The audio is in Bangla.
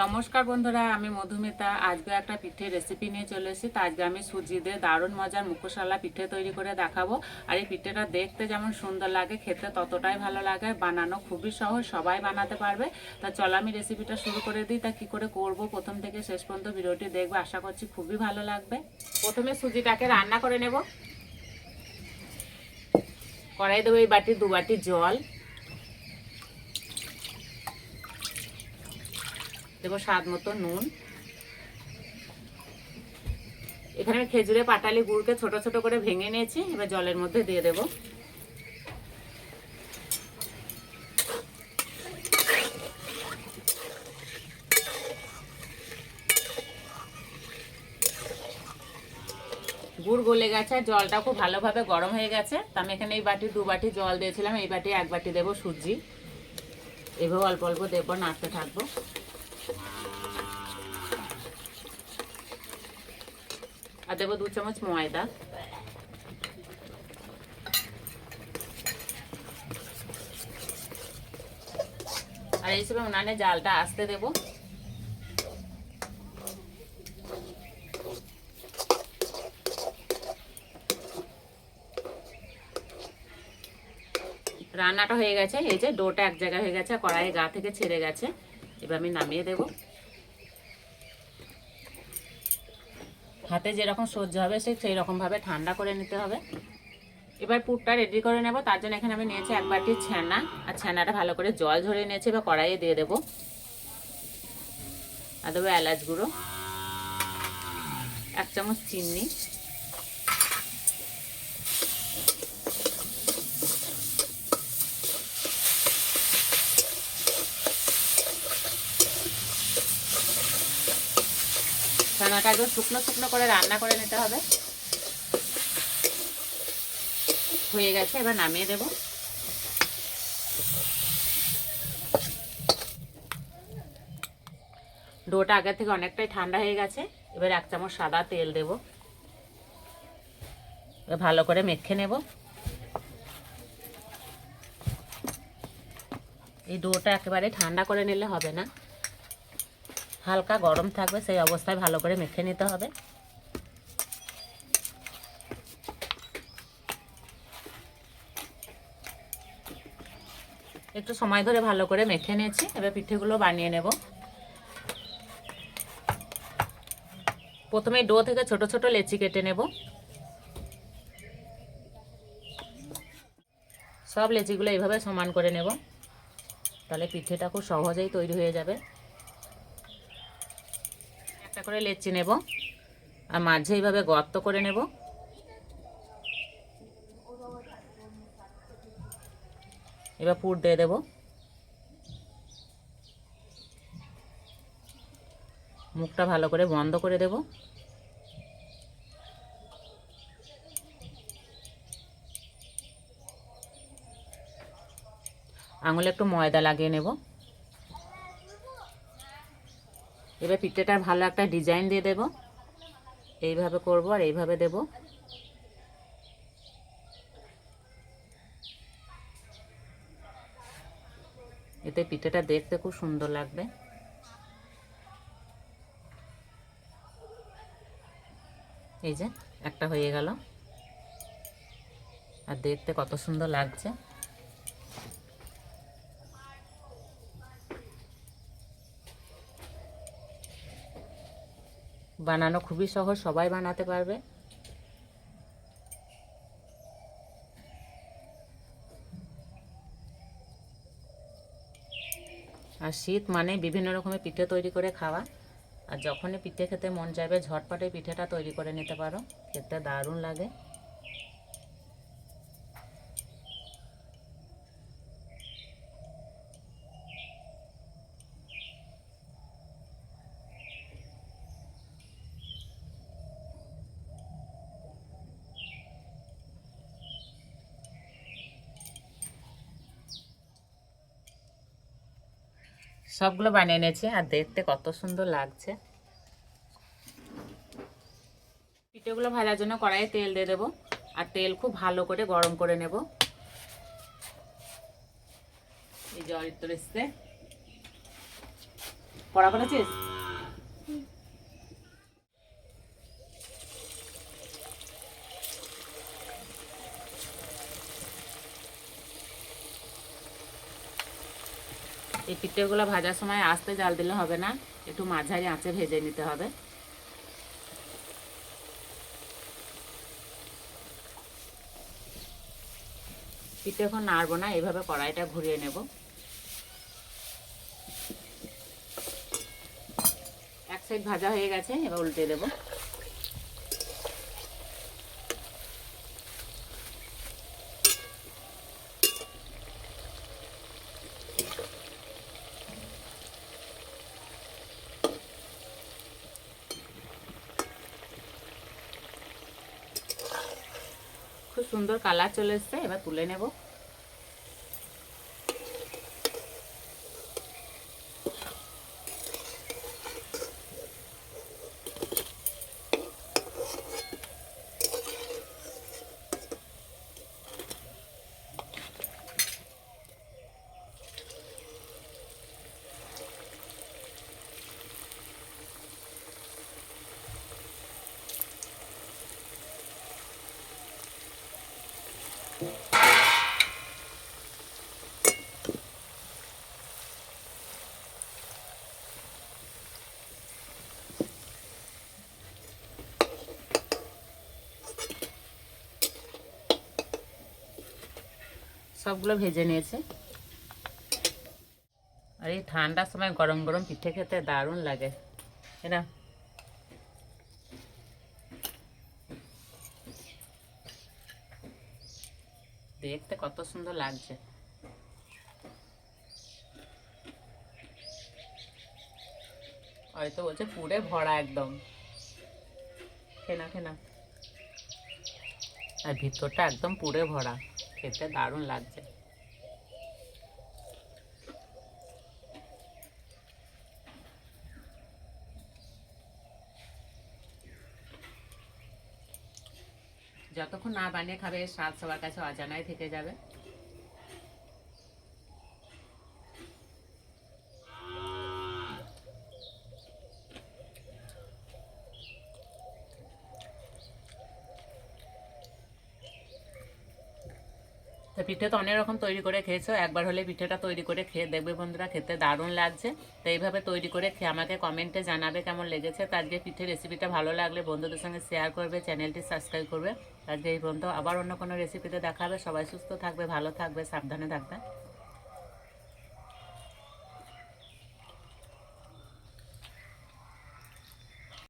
নমস্কার বন্ধুরা, আমি মধুমিতা। আজকে একটা পিঠের রেসিপি নিয়ে চলে এসেছি। তো আজকে আমি সুজি দিয়ে দারুণ মজার মুখোশালা পিঠে তৈরি করে দেখাবো। আর এই পিঠেটা দেখতে যেমন সুন্দর লাগে, খেতে ততটাই ভালো লাগে। বানানো খুবই সহজ, সবাই বানাতে পারবে। তা চলো আমি রেসিপিটা শুরু করে দিই। তা কী করে করব প্রথম থেকে শেষ পর্যন্ত ভিডিওটি দেখবে, আশা করছি খুবই ভালো লাগবে। প্রথমে সুজিটাকে রান্না করে নেব। কড়াই দেবো এই বাটি 2 বাটি জল, দেবো স্বাদ মতো নুন। এখানে আমি খেজুরে পাটালি গুড়কে ছোট ছোট করে ভেঙে নিয়েছি, এবার জলের মধ্যে দিয়ে দেব। গুড় গলে গেছে, জলটা খুব ভালোভাবে গরম হয়ে গেছে। তো আমি এখানে এই বাটি 2 বাটি জল দিয়েছিলাম, এই বাটি 1 বাটি দেবো সুজি। এভাবে অল্প অল্প দেবো, নাড়তে থাকবো। আর দেবো 2 চামচ ময়দা। আর এই সময় উনানে জালটা আসতে দেব। রান্নাটা হয়ে গেছে, এই যে ডোটা এক জায়গায় হয়ে গেছে, কড়াইয়ের গা থেকে ছেড়ে গেছে। এবার আমি নামিয়ে দেব। হাতে যেরকম সহ্য হবে সেই রকমভাবে ঠান্ডা করে নিতে হবে। এবার পুরটা রেডি করে নেব। তার জন্য এখানে আমি নিয়েছি 1 বাটি ছানা, আর ছানাটা ভালো করে জল ঝরিয়ে নিয়েছি। এবার কড়াইয়ে দিয়ে দেবো। আর দেবো এলাচ গুঁড়ো, 1 চামচ চিনি, ছানাটা একদম শুকনো শুকনো করে রান্না করে নিতে হবে। হয়ে গেছে, এবার নামিয়ে দেব। ডোটা আগে থেকে অনেকটাই ঠান্ডা হয়ে গেছে। এবার 1 চামচ সাদা তেল দেব। এবার ভালো করে মেখে নেব। এই ডোটা একেবারে ঠান্ডা করে নিলে হবে না, হালকা গরম থাকবে, সেই অবস্থায় ভালো করে মেখে নিতে হবে। একটু সময় ধরে ভালো করে মেখে নিয়েছি। এবার পিঠেগুলো বানিয়ে নেব। প্রথমে ডো থেকে ছোট ছোট লেচি কেটে নেব। সব লেচিগুলো এইভাবে সমান করে নেব, তাহলে পিঠেটা খুব সহজেই তৈরি হয়ে যাবে। একটা করে লেচি নেব, আর মাঝে এইভাবে গর্ত করে নেব। এবার পুর দিয়ে দেব। মুখটা ভালো করে বন্ধ করে দেব। আঙুলে একটু ময়দা লাগিয়ে নেব। এবার পিঠেটা ভালো একটা ডিজাইন দিয়ে দেব। এইভাবে করব আর এইভাবে দেব। এতে পিঠেটা দেখতে খুব সুন্দর লাগবে। এই যে একটা হয়ে গেল, আর দেখতে কত সুন্দর লাগছে। বানানো খুবই সহজ, সবাই বানাতে পারবে। আর শীত মানে বিভিন্ন রকমের পিঠে তৈরি করে খাওয়া। আর যখনই পিঠে খেতে মন চাইবে ঝটপটে পিঠেটা তৈরি করে নিতে পারো, খেতে দারুণ লাগে। সবগুলো বানিয়ে নিয়েছি, আর দেখতে কত সুন্দর লাগছে। পিঠেগুলো ভাজার জন্য কড়াইয়ে তেল দিয়ে দেবো, আর তেল খুব ভালো করে গরম করে নেব। এই যে অরিত্র এসছে, পড়া করেছিস? এই পিঠেগুলো ভাজার সময় আস্তে জাল দিলে হবে না, একটু মাঝারি আঁচে ভেজে নিতে হবে। পিঠে এখন নাড়বো না, এইভাবে কড়াইটা ঘুরিয়ে নেব। এক সাইড ভাজা হয়ে গেছে, এবার উল্টে দেব। খুব সুন্দর কালার চলে এসছে, এবার তুলে নেব। সবগুলো ভেজে নিয়েছে। আর এই ঠান্ডার সময় গরম গরম পিঠে খেতে দারুণ লাগে। এটা দেখতে কত সুন্দর লাগছে। হয়তো বলছে পুরে ভরা একদম, খেনা খেনা। আর ভিতরটা একদম পুরে ভরা, খেতে দারুণ লাগছে। যতক্ষণ না বানিয়ে খাবে এর স্বাদ সবার কাছে অজানাই থেকে যাবে। তো পিঠে তো অনেক রকম তৈরি করে খেয়েছো, একবার হলে পিঠেটা তৈরি করে খেয়ে দেখবে বন্ধুরা, খেতে দারুণ লাগছে। তো এইভাবে তৈরি করে খেয়ে আমাকে কমেন্টে জানাবে কেমন লেগেছে। তো আজকে পিঠে রেসিপিটা ভালো লাগলে বন্ধুদের সঙ্গে শেয়ার করবে, চ্যানেলটি সাবস্ক্রাইব করবে। আজকে এই পর্যন্ত, আবার অন্য কোনো রেসিপিতে দেখা হবে। সবাই সুস্থ থাকবে, ভালো থাকবে, সাবধানে থাকবে।